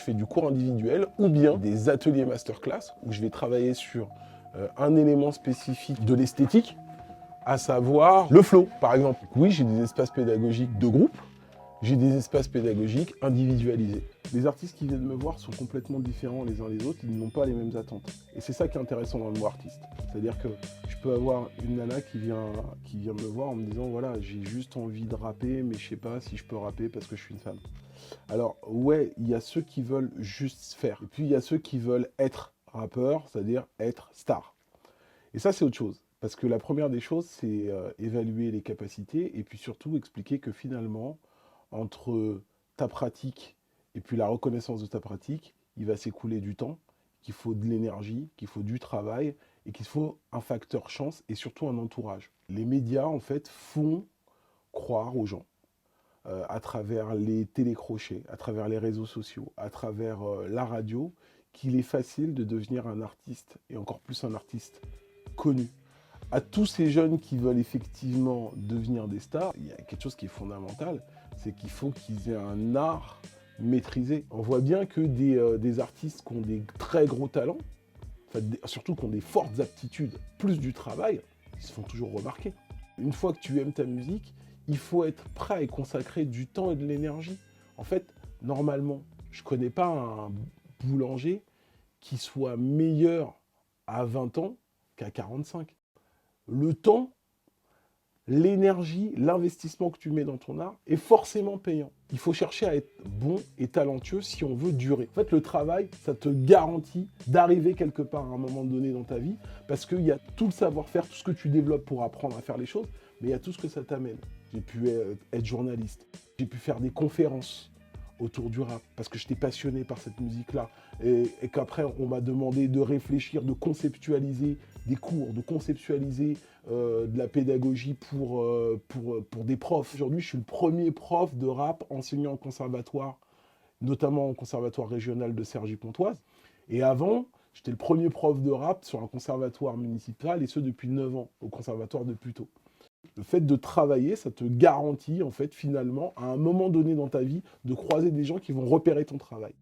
je fais du cours individuel ou bien des ateliers masterclass où je vais travailler sur un élément spécifique de l'esthétique, à savoir le flow, par exemple. Oui, j'ai des espaces pédagogiques de groupe, j'ai des espaces pédagogiques individualisés. Les artistes qui viennent me voir sont complètement différents les uns les autres, ils n'ont pas les mêmes attentes. Et c'est ça qui est intéressant dans le mot artiste. C'est-à-dire que je peux avoir une nana qui vient me voir en me disant « Voilà, j'ai juste envie de rapper, mais je sais pas si je peux rapper parce que je suis une femme. » Alors ouais, il y a ceux qui veulent juste faire. Et puis il y a ceux qui veulent être rappeur, c'est-à-dire être star. Et ça, c'est autre chose. Parce que la première des choses, c'est évaluer les capacités et puis surtout expliquer que finalement, entre ta pratique et puis la reconnaissance de ta pratique, il va s'écouler du temps, qu'il faut de l'énergie, qu'il faut du travail et qu'il faut un facteur chance et surtout un entourage. Les médias, en fait, font croire aux gens, à travers les télécrochets, à travers les réseaux sociaux, à travers la radio, qu'il est facile de devenir un artiste et encore plus un artiste connu. À tous ces jeunes qui veulent effectivement devenir des stars, il y a quelque chose qui est fondamental, c'est qu'il faut qu'ils aient un art maîtrisé. On voit bien que des artistes qui ont des très gros talents, surtout qui ont des fortes aptitudes, plus du travail, ils se font toujours remarquer. Une fois que tu aimes ta musique, il faut être prêt à y consacrer du temps et de l'énergie. En fait, normalement, je ne connais pas un boulanger qui soit meilleur à 20 ans qu'à 45. Le temps, l'énergie, l'investissement que tu mets dans ton art est forcément payant. Il faut chercher à être bon et talentueux si on veut durer. En fait, le travail, ça te garantit d'arriver quelque part à un moment donné dans ta vie parce qu'il y a tout le savoir-faire, tout ce que tu développes pour apprendre à faire les choses, mais il y a tout ce que ça t'amène. J'ai pu être journaliste, j'ai pu faire des conférences autour du rap, parce que j'étais passionné par cette musique-là, et qu'après on m'a demandé de réfléchir, de conceptualiser des cours, de conceptualiser de la pédagogie pour des profs. Aujourd'hui, je suis le premier prof de rap enseignant au conservatoire, notamment au conservatoire régional de Cergy-Pontoise, et avant, j'étais le premier prof de rap sur un conservatoire municipal, et ce depuis 9 ans, au conservatoire de Puteaux. Le fait de travailler, ça te garantit, en fait, finalement, à un moment donné dans ta vie, de croiser des gens qui vont repérer ton travail.